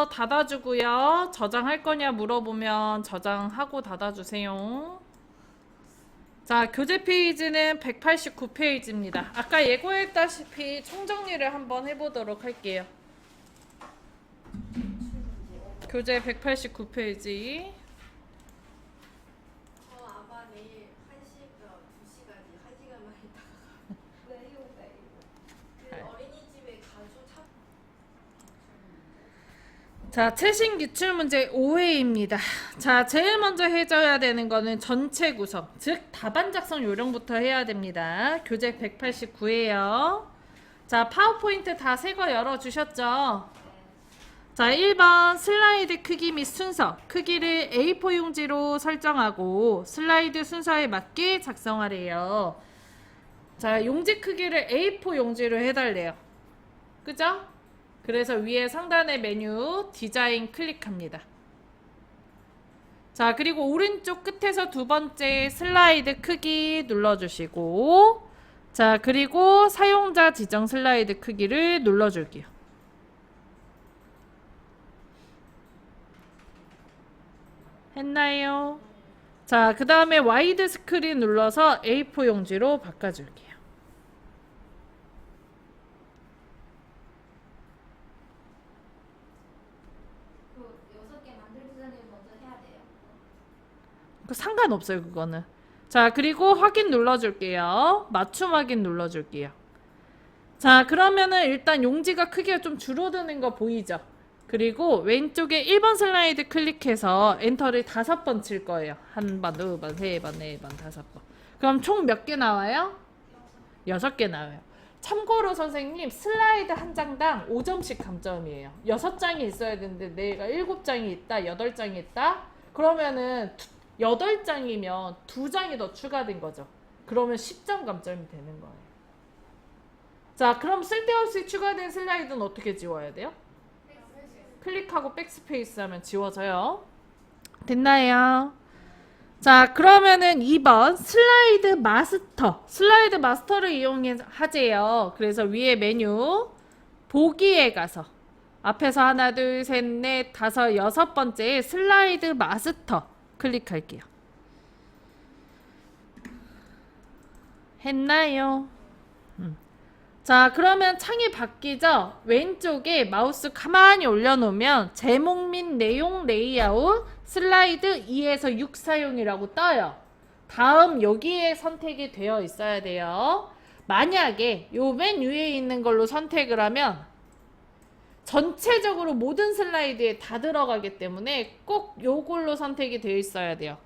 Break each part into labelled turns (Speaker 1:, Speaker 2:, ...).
Speaker 1: 먼저 닫아주고요. 저장할 거냐 물어보면 저장하고 닫아주세요. 자, 교재 페이지는 189페이지입니다. 아까 예고했다시피 총정리를 한번 해보도록 할게요. 교재 189페이지.
Speaker 2: 아마 내일 1시부터 2시까지 1시간만 있다가 그 어린이집에 가주 차.
Speaker 1: 자, 최신 기출문제 5회입니다. 자, 제일 먼저 해줘야 되는 거는 전체 구성, 즉 답안 작성 요령부터 해야 됩니다. 교재 189회요. 자, 파워포인트 다 새 거 열어주셨죠? 자, 1번 슬라이드 크기 및 순서, 크기를 A4 용지로 설정하고 슬라이드 순서에 맞게 작성하래요. 자, 용지 크기를 A4 용지로 해달래요. 그죠? 그래서 위에 상단의 메뉴 디자인 클릭합니다. 자, 그리고 오른쪽 끝에서 두 번째 슬라이드 크기 눌러주시고, 자, 그리고 사용자 지정 슬라이드 크기를 눌러줄게요. 했나요? 자, 그 다음에 와이드 스크린 눌러서 A4 용지로 바꿔줄게요.
Speaker 2: 그 6개 만들기 전에 먼저 해야 돼요.
Speaker 1: 상관없어요, 그거는. 자, 그리고 확인 눌러줄게요. 맞춤 확인 눌러줄게요. 자, 그러면은 일단 용지가 크기가 좀 줄어드는 거 보이죠? 그리고 왼쪽에 1번 슬라이드 클릭해서 엔터를 5번 칠 거예요. 1번, 2번, 3번, 4번, 5번. 그럼 총 몇 개 나와요? 6개 나와요. 참고로 선생님, 슬라이드 한 장당 5점씩 감점이에요. 6장이 있어야 되는데 내가 7장이 있다, 8장이 있다? 그러면은 8장이면 2장이 더 추가된 거죠. 그러면 10점 감점이 되는 거예요. 자, 그럼 쓸데없이 추가된 슬라이드는 어떻게 지워야 돼요? 클릭하고 백스페이스 하면 지워져요. 됐나요? 자, 그러면은 2번 슬라이드 마스터. 슬라이드 마스터를 이용하재요. 그래서 위에 메뉴 보기에 가서 앞에서 하나, 둘, 셋, 넷, 다섯, 6번째 슬라이드 마스터 클릭할게요. 했나요? 자, 그러면 창이 바뀌죠? 왼쪽에 마우스 가만히 올려놓으면 제목 및 내용 레이아웃 슬라이드 2에서 6 사용이라고 떠요. 다음 여기에 선택이 되어 있어야 돼요. 만약에 요 맨 위에 있는 걸로 선택을 하면 전체적으로 모든 슬라이드에 다 들어가기 때문에 꼭 요걸로 선택이 되어 있어야 돼요.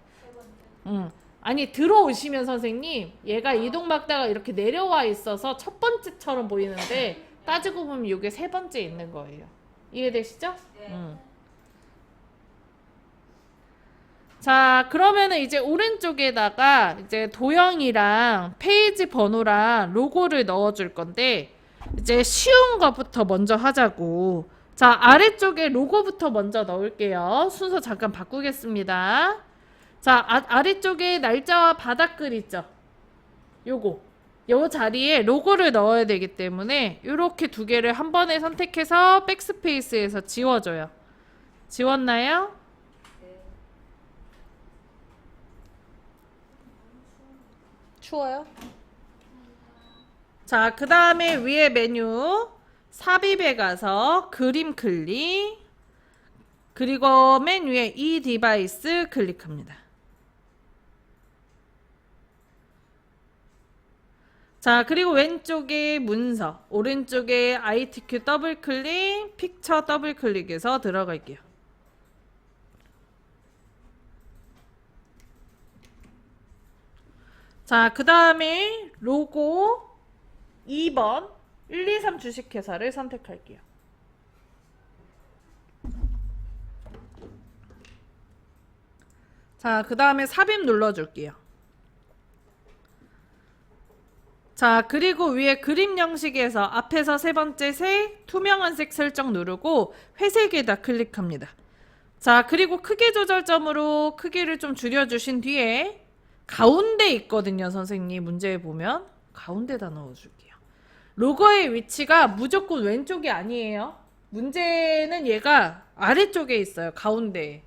Speaker 1: 아니, 들어오시면 선생님, 얘가 이동막다가 이렇게 내려와 있어서 첫 번째처럼 보이는데 따지고 보면 이게 세 번째 있는 거예요. 이해되시죠?
Speaker 2: 네.
Speaker 1: 자, 그러면은 이제 오른쪽에다가 이제 도형이랑 페이지 번호랑 로고를 넣어줄 건데 이제 쉬운 거부터 먼저 하자고. 자, 아래쪽에 로고부터 먼저 넣을게요. 순서 잠깐 바꾸겠습니다. 자, 아래쪽에 날짜와 바닥글 있죠? 요 자리에 로고를 넣어야 되기 때문에 이렇게 두 개를 한 번에 선택해서 백스페이스에서 지워줘요. 지웠나요?
Speaker 2: 네.
Speaker 1: 추워요? 자, 그 다음에 위에 메뉴 삽입에 가서 그림 클릭, 그리고 맨 위에 이 디바이스 클릭합니다. 자, 그리고 왼쪽에 문서, 오른쪽에 ITQ 더블 클릭, 픽처 더블 클릭해서 들어갈게요. 자, 그 다음에 로고 2번 123 주식회사를 선택할게요. 자, 그 다음에 삽입 눌러줄게요. 자, 그리고 위에 그림 형식에서 앞에서 세 번째 색, 투명한 색 설정 누르고 회색에다 클릭합니다. 자, 그리고 크기 조절점으로 크기를 좀 줄여주신 뒤에 가운데 있거든요, 선생님. 문제에 보면 가운데다 넣어줄게요. 로고의 위치가 무조건 왼쪽이 아니에요. 문제는 얘가 아래쪽에 있어요. 가운데에.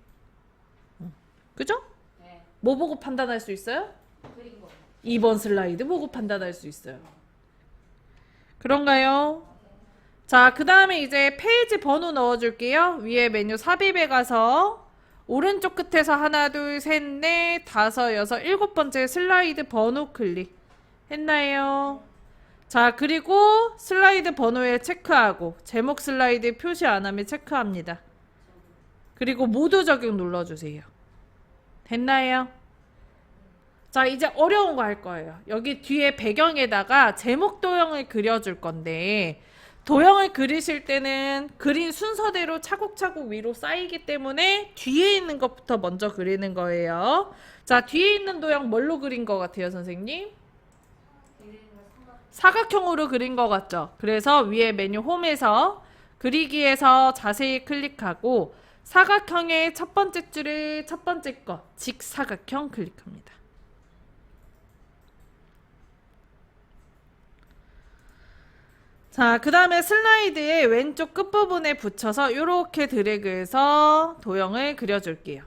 Speaker 1: 그죠?
Speaker 2: 네.
Speaker 1: 뭐 보고 판단할 수 있어요?
Speaker 2: 그린 거.
Speaker 1: 2번 슬라이드 보고 판단할 수 있어요. 그런가요? 자, 그 다음에 이제 페이지 번호 넣어줄게요. 위에 메뉴 삽입에 가서 오른쪽 끝에서 하나, 둘, 셋, 넷, 다섯, 여섯, 일곱 번째 슬라이드 번호 클릭. 했나요? 자, 그리고 슬라이드 번호에 체크하고 제목 슬라이드 표시 안 하면 체크합니다. 그리고 모두 적용 눌러주세요. 됐나요? 자, 이제 어려운 거 할 거예요. 여기 뒤에 배경에다가 제목 도형을 그려줄 건데 도형을 그리실 때는 그린 순서대로 차곡차곡 위로 쌓이기 때문에 뒤에 있는 것부터 먼저 그리는 거예요. 자, 뒤에 있는 도형 뭘로 그린 것 같아요, 선생님? 사각형으로 그린 것 같죠? 그래서 위에 메뉴 홈에서 그리기에서 자세히 클릭하고 사각형의 첫 번째 줄에 첫 번째 거 직사각형 클릭합니다. 자, 그 다음에 슬라이드의 왼쪽 끝부분에 붙여서 이렇게 드래그해서 도형을 그려줄게요.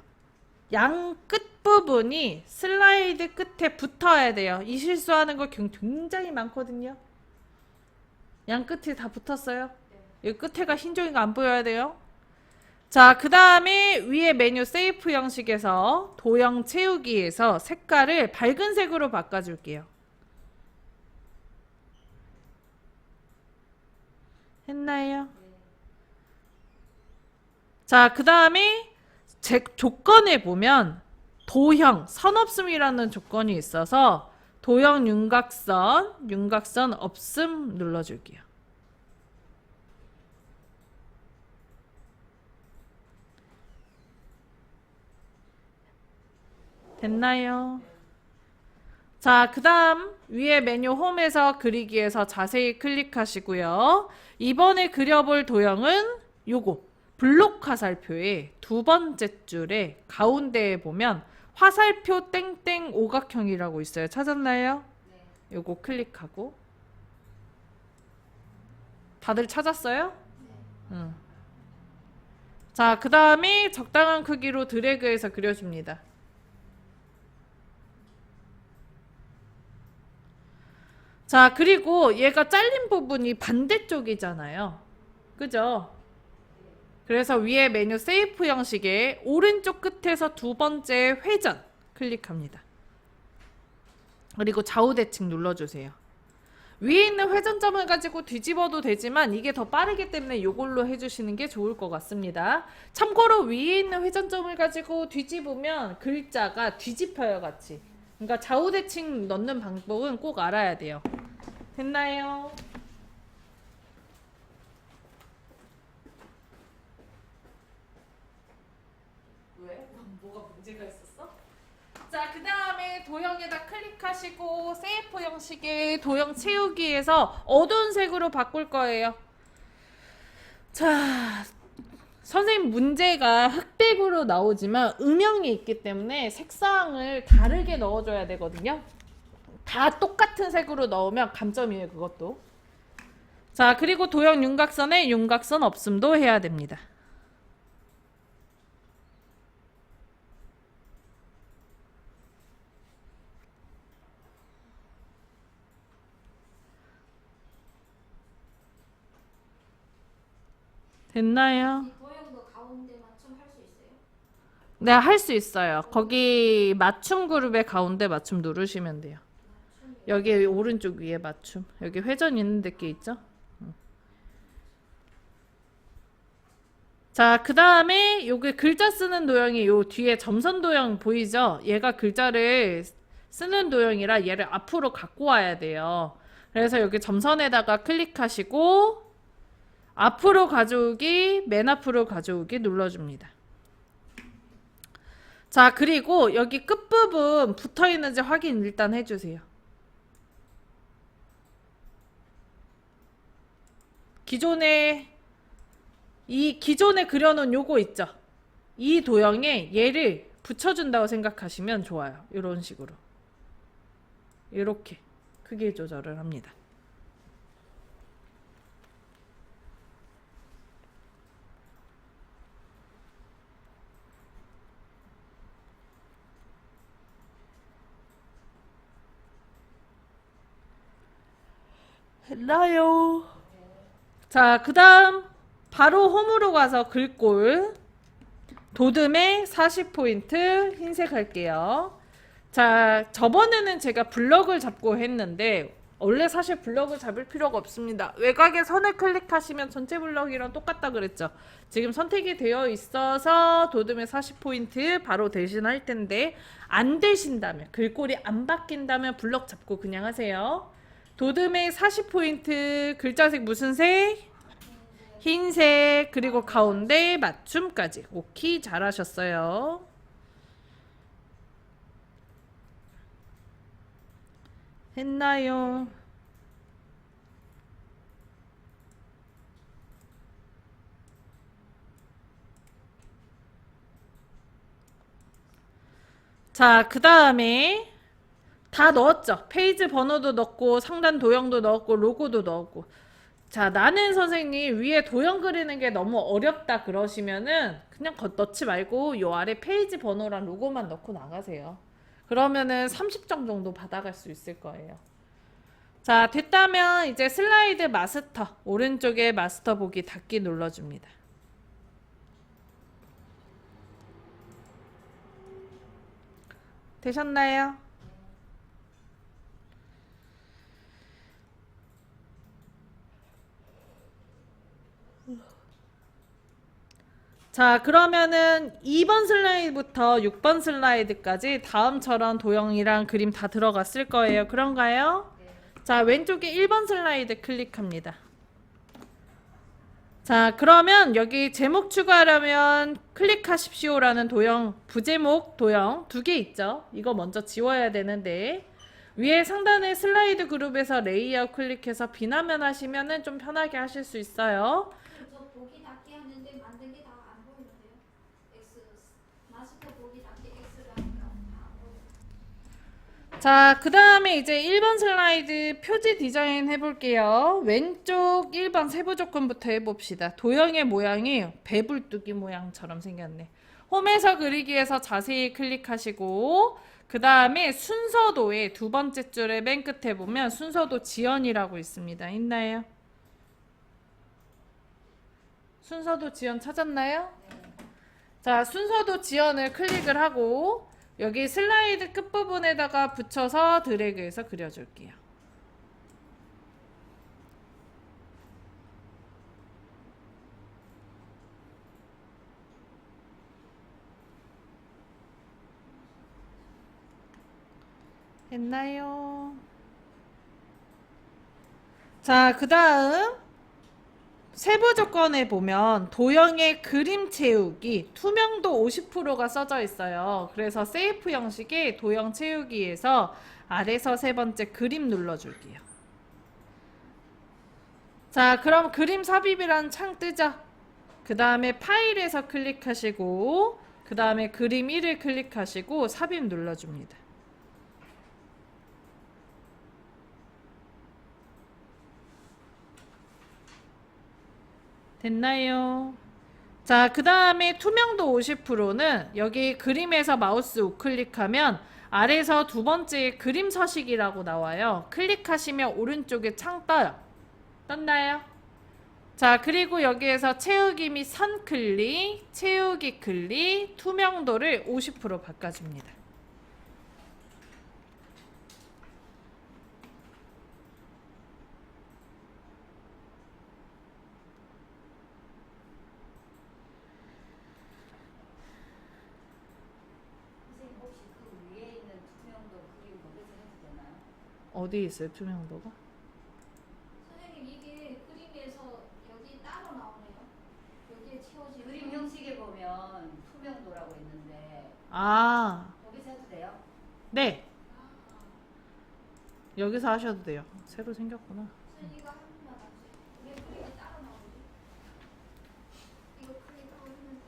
Speaker 1: 양 끝부분이 슬라이드 끝에 붙어야 돼요. 이 실수하는 거 굉장히 많거든요. 양 끝이 다 붙었어요. 이 끝에가 흰 종이가 안 보여야 돼요. 자, 그 다음에 위에 메뉴 세이프 형식에서 도형 채우기에서 색깔을 밝은 색으로 바꿔줄게요. 했나요? 자, 그 다음에 조건에 보면 도형, 선 없음이라는 조건이 있어서 도형 윤곽선 없음 눌러줄게요. 됐나요? 자, 그 다음 위에 메뉴 홈에서 그리기에서 자세히 클릭하시고요. 이번에 그려볼 도형은 요거 블록 화살표의 두 번째 줄에 가운데에 보면 화살표 땡땡 오각형이라고 있어요. 찾았나요?
Speaker 2: 네.
Speaker 1: 요거 클릭하고 다들 찾았어요?
Speaker 2: 네.
Speaker 1: 응. 자, 그 다음에 적당한 크기로 드래그해서 그려줍니다. 자, 그리고 얘가 잘린 부분이 반대쪽이잖아요. 그죠? 그래서 위에 메뉴 세이프 형식의 오른쪽 끝에서 두 번째 회전 클릭합니다. 그리고 좌우 대칭 눌러주세요. 위에 있는 회전점을 가지고 뒤집어도 되지만 이게 더 빠르기 때문에 이걸로 해주시는 게 좋을 것 같습니다. 참고로 위에 있는 회전점을 가지고 뒤집으면 글자가 뒤집혀요, 같이. 그러니까 좌우 대칭 넣는 방법은 꼭 알아야 돼요. 됐나요? 왜? 뭐가 문제가 있었어? 자, 그 다음에 도형에다 클릭하시고 세이프 형식의 도형 채우기에서 어두운 색으로 바꿀 거예요. 자, 선생님 문제가 흑백으로 나오지만 음영이 있기 때문에 색상을 다르게 넣어줘야 되거든요. 다 똑같은 색으로 넣으면 감점이에요, 그것도. 자, 그리고 도형 윤곽선에 윤곽선 없음도 해야 됩니다. 됐나요?
Speaker 2: 이 도형도 가운데 맞춤 할 수 있어요?
Speaker 1: 네, 할 수 있어요. 거기 맞춤 그룹의 가운데 맞춤 누르시면 돼요. 여기 오른쪽 위에 맞춤. 여기 회전 있는 데께 있죠? 자, 그 다음에 여기 글자 쓰는 도형이 요 뒤에 점선 도형 보이죠? 얘가 글자를 쓰는 도형이라 얘를 앞으로 갖고 와야 돼요. 그래서 여기 점선에다가 클릭하시고 앞으로 가져오기, 맨 앞으로 가져오기 눌러줍니다. 자, 그리고 여기 끝부분 붙어 있는지 확인 일단 해주세요. 기존에 그려놓은 요거 있죠? 이 도형에 얘를 붙여준다고 생각하시면 좋아요. 이런 식으로. 이렇게 크기 조절을 합니다. 했나요? 자, 그 다음 바로 홈으로 가서 글꼴 도듬에 40포인트 흰색 할게요. 자, 저번에는 제가 블럭을 잡고 했는데 원래 사실 블럭을 잡을 필요가 없습니다. 외곽에 선을 클릭하시면 전체 블럭이랑 똑같다 그랬죠. 지금 선택이 되어 있어서 도듬에 40포인트 바로 대신할 텐데 안 되신다면 글꼴이 안 바뀐다면 블럭 잡고 그냥 하세요. 도듬에 40포인트 글자색 무슨 색? 흰색 그리고 가운데 맞춤까지. 오케이 잘하셨어요. 했나요? 자, 그 다음에 다 넣었죠. 페이지 번호도 넣고 상단 도형도 넣었고 로고도 넣었고. 자, 나는 선생님 위에 도형 그리는 게 너무 어렵다 그러시면은 그냥 넣지 말고 요 아래 페이지 번호랑 로고만 넣고 나가세요. 그러면은 30점 정도 받아갈 수 있을 거예요. 자, 됐다면 이제 슬라이드 마스터 오른쪽에 마스터 보기 닫기 눌러줍니다. 되셨나요? 자, 그러면은 2번 슬라이드부터 6번 슬라이드까지 다음처럼 도형이랑 그림 다 들어갔을 거예요. 그런가요? 자, 왼쪽에 1번 슬라이드 클릭합니다. 자, 그러면 여기 제목 추가하려면 클릭하십시오라는 도형, 부제목 도형 2개 있죠. 이거 먼저 지워야 되는데 위에 상단에 슬라이드 그룹에서 레이아웃 클릭해서 비나면 하시면은 좀 편하게 하실 수 있어요.
Speaker 2: 저 보기 닫기 하는데 만든 게 다 안 보이는데요. X 마스터 보기 닫기 X를 하니까 다 안 보여요.
Speaker 1: 자, 그 다음에 이제 1번 슬라이드 표지 디자인 해볼게요. 왼쪽 1번 세부 조건부터 해봅시다. 도형의 모양이 배불뚝이 모양처럼 생겼네. 홈에서 그리기에서 자세히 클릭하시고 그 다음에 순서도의 두 번째 줄의 맨 끝에 보면 순서도 지연이라고 있습니다. 있나요? 순서도 지연 찾았나요? 자, 순서도 지연을 클릭을 하고 여기 슬라이드 끝부분에다가 붙여서 드래그해서 그려줄게요. 했나요? 자, 그 다음 세부 조건에 보면 도형의 그림 채우기 투명도 50%가 써져 있어요. 그래서 세이프 형식의 도형 채우기에서 아래서 세 번째 그림 눌러줄게요. 자, 그럼 그림 삽입이라는 창 뜨죠? 그 다음에 파일에서 클릭하시고 그 다음에 그림 1을 클릭하시고 삽입 눌러줍니다. 됐나요? 자, 그 다음에 투명도 50%는 여기 그림에서 마우스 우클릭하면 아래에서 두 번째 그림 서식이라고 나와요. 클릭하시면 오른쪽에 창 떠요. 떴나요? 자, 그리고 여기에서 채우기 및 선 클릭, 채우기 클릭, 투명도를 50% 바꿔줍니다.
Speaker 3: 선생님 혹시 그 위에 있는 투명도 그림 거기서 해도 되나요?
Speaker 1: 어디 있어요, 투명도가?
Speaker 2: 선생님 이게 그림에서 여기 따로 나오네요. 여기에 채워지는
Speaker 3: 그림 형식에 보면 투명도라고 있는데
Speaker 1: 아,
Speaker 3: 거기서 해도 돼요?
Speaker 1: 네. 여기서 하셔도 돼요. 새로 생겼구나.
Speaker 2: 선생님 이거 한 번만 봐주세요. 왜 그림이 따로 나오지? 이거 클릭하고 있는데.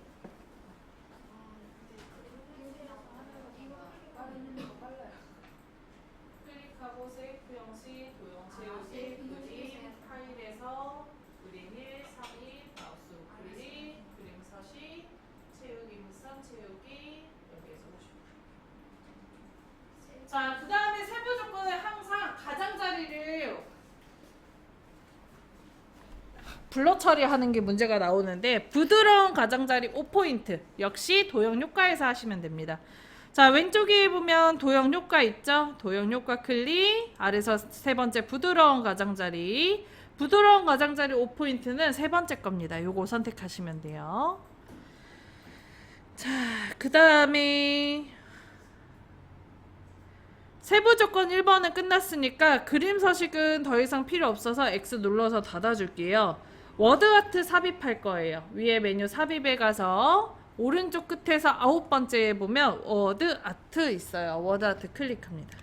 Speaker 1: 클릭하고 세이프 형식, 도형 채우기,
Speaker 2: 세이프
Speaker 1: 그림,
Speaker 2: 형식이세요?
Speaker 1: 파일에서 그림 1, 삽입, 마우스 클릭, 그림 서식, 채우기 묻선 채우기, 여기에서 50%. 자, 그 다음에 세부 조건은 항상 가장자리를 블러 처리하는 게 문제가 나오는데 부드러운 가장자리 5포인트 역시 도형 효과에서 하시면 됩니다. 자, 왼쪽에 보면 도형 효과 있죠? 도형 효과 클릭, 아래서 세 번째 부드러운 가장자리. 부드러운 가장자리 5포인트는 세 번째 겁니다. 요거 선택하시면 돼요. 자, 그 다음에 세부 조건 1번은 끝났으니까 그림 서식은 더 이상 필요 없어서 X 눌러서 닫아줄게요. 워드 아트 삽입할 거예요. 위에 메뉴 삽입에 가서 오른쪽 끝에서 9번째에 보면 워드 아트 있어요. 워드 아트 클릭합니다.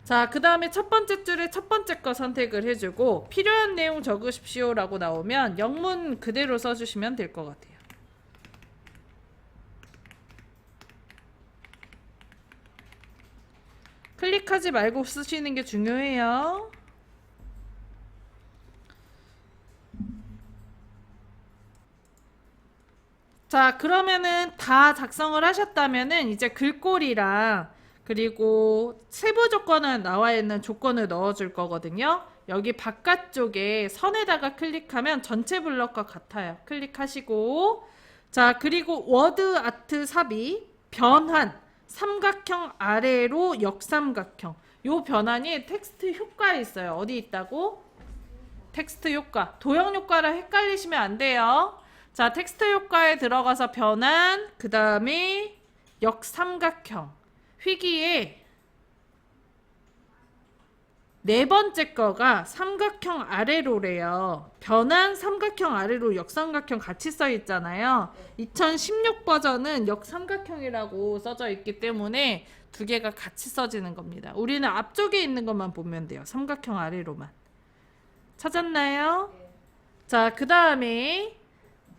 Speaker 1: 자, 그 다음에 첫 번째 줄에 첫 번째 거 선택을 해주고 필요한 내용 적으십시오 라고 나오면 영문 그대로 써주시면 될 것 같아요. 클릭하지 말고 쓰시는 게 중요해요. 자, 그러면은 다 작성을 하셨다면은 이제 글꼴이랑 그리고 세부 조건은 나와 있는 조건을 넣어줄 거거든요. 여기 바깥쪽에 선에다가 클릭하면 전체 블럭과 같아요. 클릭하시고 자, 그리고 워드 아트 삽입 변환 삼각형 아래로 역삼각형 요 변환이 텍스트 효과에 있어요. 어디 있다고? 텍스트 효과. 도형 효과랑 헷갈리시면 안 돼요. 자, 텍스트 효과에 들어가서 변환, 그 다음에 역삼각형. 휘기에 네 번째 거가 삼각형 아래로래요. 변환 삼각형 아래로 역삼각형 같이 써 있잖아요. 2016 버전은 역삼각형이라고 써져 있기 때문에 두 개가 같이 써지는 겁니다. 우리는 앞쪽에 있는 것만 보면 돼요. 삼각형 아래로만. 찾았나요? 자, 그 다음에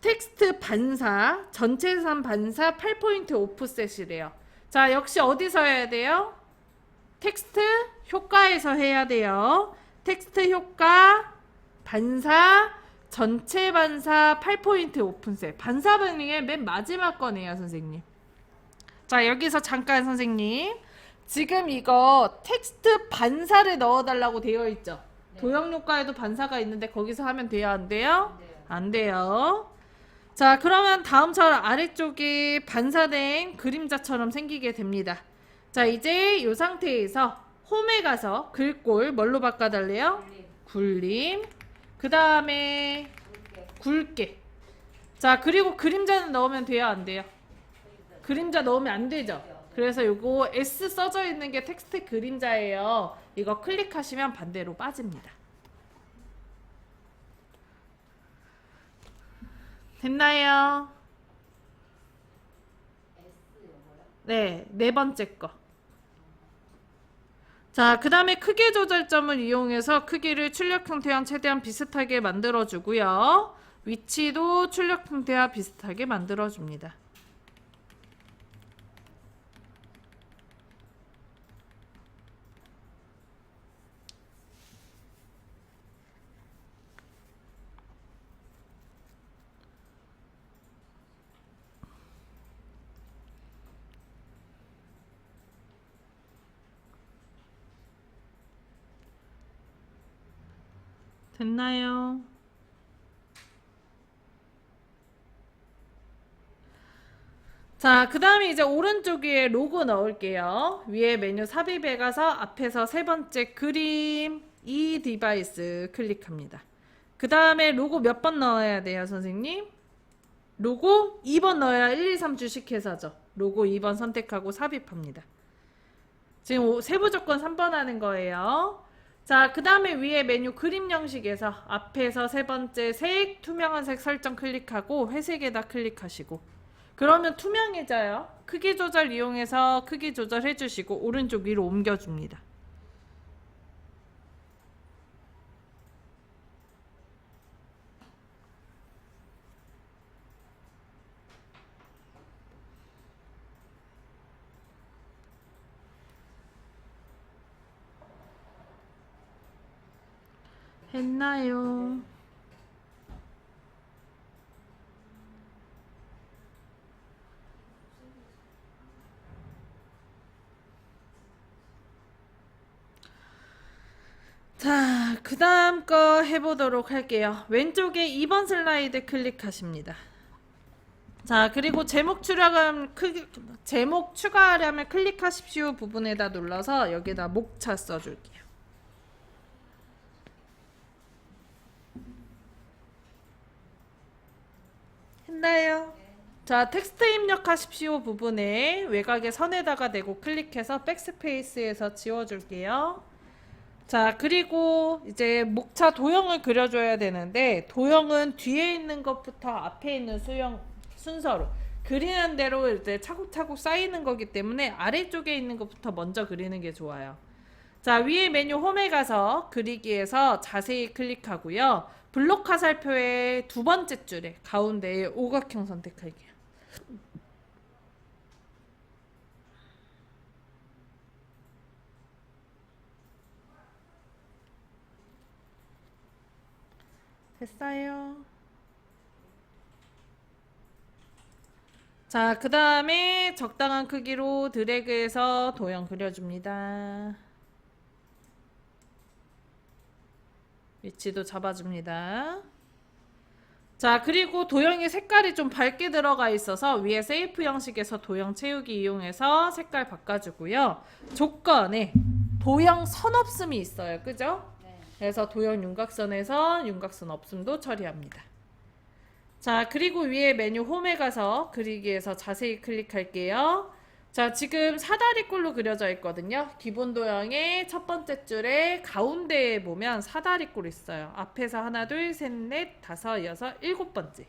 Speaker 1: 텍스트 반사, 전체산 반사 8포인트 오프셋이래요. 자, 역시 어디서 해야 돼요? 텍스트 효과에서 해야 돼요. 텍스트 효과, 반사, 전체 반사 8포인트 오픈셋. 반사 반응의 맨 마지막 거네요, 선생님. 자, 여기서 잠깐 선생님. 지금 이거 텍스트 반사를 넣어달라고 되어 있죠? 네. 도형 효과에도 반사가 있는데 거기서 하면 돼요, 안 돼요? 네. 안 돼요. 자, 그러면 다음처럼 아래쪽에 반사된 그림자처럼 생기게 됩니다. 자, 이제 이 상태에서 홈에 가서 글꼴 뭘로 바꿔달래요? 굴림. 그 다음에 굵게. 자, 그리고 그림자는 넣으면 돼요, 안 돼요? 그림자 넣으면 안 되죠? 그래서 요거 S 써져 있는 게 텍스트 그림자예요. 이거 클릭하시면 반대로 빠집니다. 됐나요? 네, 네 번째 거. 자, 그 다음에 크기 조절점을 이용해서 크기를 출력 형태와 최대한 비슷하게 만들어주고요. 위치도 출력 형태와 비슷하게 만들어줍니다. 됐나요? 자, 그 다음에 이제 오른쪽에 로고 넣을게요. 위에 메뉴 삽입에 가서 앞에서 세 번째 그림, 이 디바이스 클릭합니다. 그 다음에 로고 몇 번 넣어야 돼요, 선생님? 로고 2번 넣어야 1, 2, 3 주식회사죠. 로고 2번 선택하고 삽입합니다. 지금 세부 조건 3번 하는 거예요. 자, 그 다음에 위에 메뉴 그림 형식에서 앞에서 세 번째 색, 투명한 색 설정 클릭하고 회색에다 클릭하시고 그러면 투명해져요. 크기 조절 이용해서 크기 조절해 주시고 오른쪽 위로 옮겨줍니다. 했나요? 자, 그 다음 거 해보도록 할게요. 왼쪽에 2번 슬라이드 클릭하십니다. 자, 그리고 제목 추가하려면 클릭하십시오 부분에다 눌러서 여기다 목차 써줄게요. 했나요? 자, 텍스트 입력하십시오 부분에 외곽의 선에다가 대고 클릭해서 백스페이스에서 지워줄게요. 자, 그리고 이제 목차 도형을 그려줘야 되는데 도형은 뒤에 있는 것부터 앞에 있는 순서로 그리는 대로 이제 차곡차곡 쌓이는 거기 때문에 아래쪽에 있는 것부터 먼저 그리는 게 좋아요. 자, 위에 메뉴 홈에 가서 그리기에서 자세히 클릭하고요. 블록 화살표의 두 번째 줄에 가운데에 오각형 선택할게요. 됐어요. 자, 그 다음에 적당한 크기로 드래그해서 도형 그려줍니다. 위치도 잡아줍니다. 자, 그리고 도형의 색깔이 좀 밝게 들어가 있어서 위에 세이프 형식에서 도형 채우기 이용해서 색깔 바꿔주고요. 조건에 도형 선 없음이 있어요. 그죠?
Speaker 3: 네.
Speaker 1: 그래서 도형 윤곽선에서 윤곽선 없음도 처리합니다. 자, 그리고 위에 메뉴 홈에 가서 그리기에서 자세히 클릭할게요. 자, 지금 사다리꼴로 그려져 있거든요. 기본 도형의 첫 번째 줄에 가운데에 보면 사다리꼴 있어요. 앞에서 하나, 둘, 셋, 넷, 다섯, 여섯, 일곱 번째.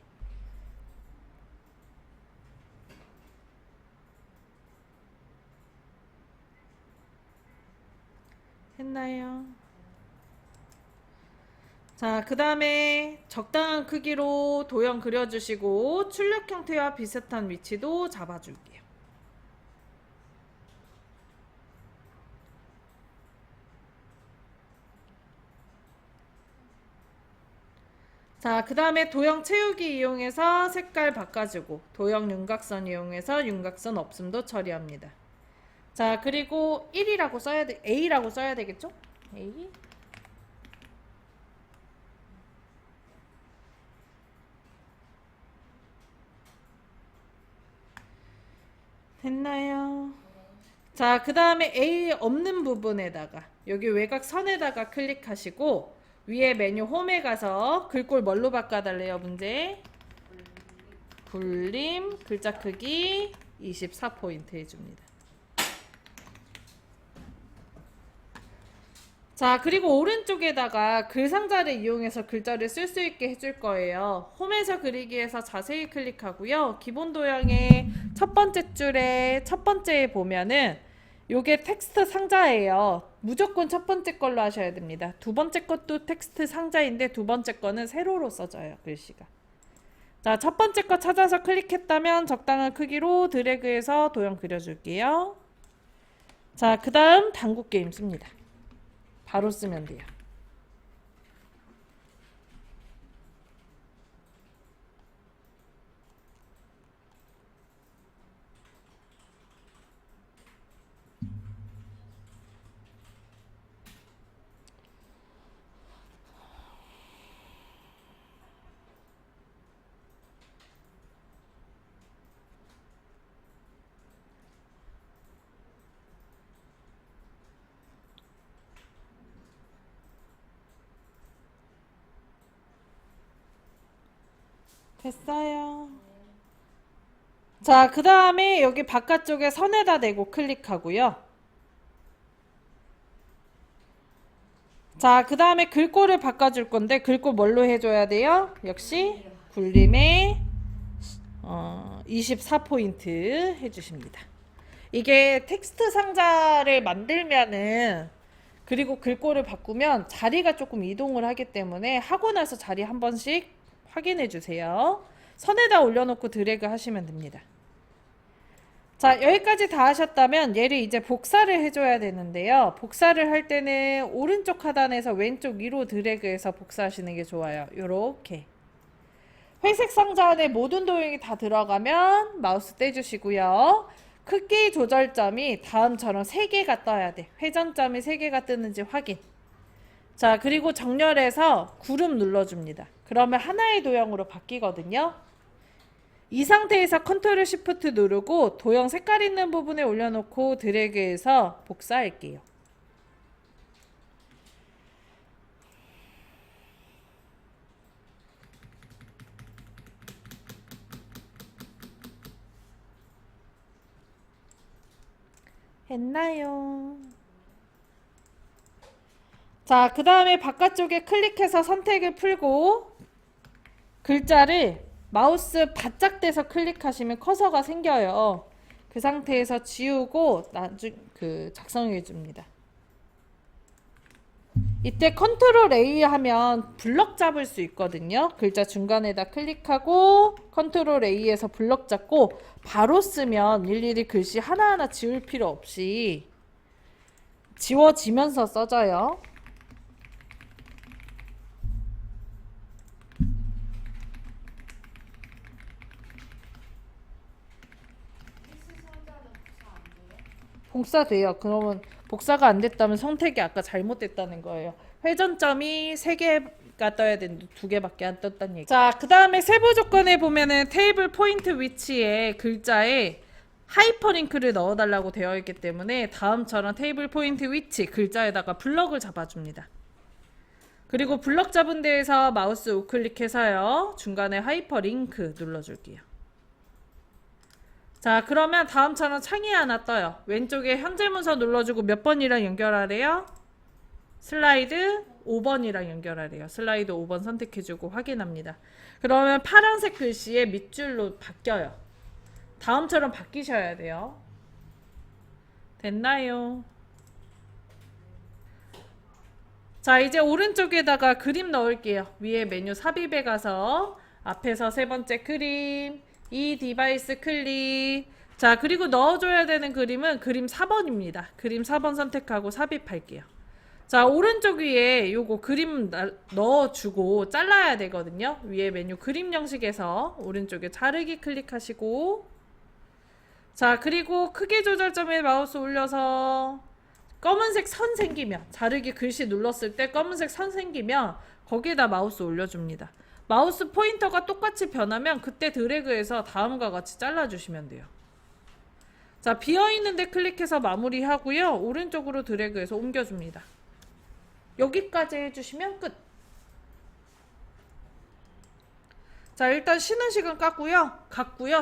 Speaker 1: 했나요? 자, 그 다음에 적당한 크기로 도형 그려주시고 출력 형태와 비슷한 위치도 잡아줄게요. 자, 그 다음에 도형 채우기 이용해서 색깔 바꿔주고 도형 윤곽선 이용해서 윤곽선 없음도 처리합니다. 자, 그리고 1이라고 써야 돼, A라고 써야 되겠죠? A. 됐나요? 자, 그 다음에 A 없는 부분에다가 여기 외곽 선에다가 클릭하시고 위에 메뉴 홈에 가서 글꼴 뭘로 바꿔달래요? 문제 굴림 글자 크기 24포인트 해줍니다. 자, 그리고 오른쪽에다가 글 상자를 이용해서 글자를 쓸 수 있게 해줄 거예요. 홈에서 그리기에서 자세히 클릭하고요. 기본 도형의 첫 번째 줄에 첫 번째에 보면은 요게 텍스트 상자예요. 무조건 첫 번째 걸로 하셔야 됩니다. 두 번째 것도 텍스트 상자인데 두 번째 거는 세로로 써져요, 글씨가. 자, 첫 번째 거 찾아서 클릭했다면 적당한 크기로 드래그해서 도형 그려줄게요. 자, 그 다음 당구 게임 씁니다. 바로 쓰면 돼요. 됐어요. 자, 그 다음에 여기 바깥쪽에 선에다 대고 클릭하고요. 자, 그 다음에 글꼴을 바꿔줄 건데 글꼴 뭘로 해줘야 돼요? 역시 굴림에 24포인트 해주십니다. 이게 텍스트 상자를 만들면은 그리고 글꼴을 바꾸면 자리가 조금 이동을 하기 때문에 하고 나서 자리 한 번씩 확인해 주세요. 선에다 올려놓고 드래그 하시면 됩니다. 자, 여기까지 다 하셨다면 얘를 이제 복사를 해줘야 되는데요. 복사를 할 때는 오른쪽 하단에서 왼쪽 위로 드래그해서 복사하시는 게 좋아요. 요렇게 회색 상자 안에 모든 도형이 다 들어가면 마우스 떼주시고요. 크기 조절점이 다음처럼 3개가 떠야 돼. 회전점이 3개가 뜨는지 확인. 자, 그리고 정렬해서 구름 눌러줍니다. 그러면 하나의 도형으로 바뀌거든요. 이 상태에서 컨트롤 시프트 누르고 도형 색깔 있는 부분에 올려놓고 드래그해서 복사할게요. 했나요? 자, 그 다음에 바깥쪽에 클릭해서 선택을 풀고 글자를 마우스 바짝 대서 클릭하시면 커서가 생겨요. 그 상태에서 지우고 작성해 줍니다. 이때 컨트롤 A 하면 블럭 잡을 수 있거든요. 글자 중간에다 클릭하고 컨트롤 A에서 블럭 잡고 바로 쓰면 일일이 글씨 하나하나 지울 필요 없이 지워지면서 써져요.
Speaker 2: X 상자는 복사 안 돼요?
Speaker 1: 복사돼요. 그러면 복사가 안 됐다면 선택이 아까 잘못됐다는 거예요. 회전점이 3개가 떠야 되는데 2개밖에 안 떴다는 얘기. 자, 그 다음에 세부 조건에 보면은 테이블 포인트 위치에 글자에 하이퍼링크를 넣어달라고 되어 있기 때문에 다음처럼 테이블 포인트 위치 글자에다가 블럭을 잡아줍니다. 그리고 블럭 잡은 데에서 마우스 우클릭해서요. 중간에 하이퍼링크 눌러줄게요. 자, 그러면 다음처럼 창이 하나 떠요. 왼쪽에 현재 문서 눌러주고 몇 번이랑 연결하래요? 슬라이드 5번이랑 연결하래요. 슬라이드 5번 선택해주고 확인합니다. 그러면 파란색 글씨의 밑줄로 바뀌어요. 다음처럼 바뀌셔야 돼요. 됐나요? 자, 이제 오른쪽에다가 그림 넣을게요. 위에 메뉴 삽입에 가서 앞에서 세 번째 그림, 이 디바이스 클릭. 자, 그리고 넣어줘야 되는 그림은 그림 4번입니다. 그림 4번 선택하고 삽입할게요. 자, 오른쪽 위에 요거 그림 넣어주고 잘라야 되거든요. 위에 메뉴 그림 형식에서 오른쪽에 자르기 클릭하시고, 자, 그리고 크기 조절점에 마우스 올려서 검은색 선 생기면, 자르기 글씨 눌렀을 때 검은색 선 생기면 거기에다 마우스 올려줍니다. 마우스 포인터가 똑같이 변하면 그때 드래그해서 다음과 같이 잘라주시면 돼요. 자, 비어있는 데 클릭해서 마무리하고요. 오른쪽으로 드래그해서 옮겨줍니다. 여기까지 해주시면 끝. 자, 일단 쉬는 시간 갔고요.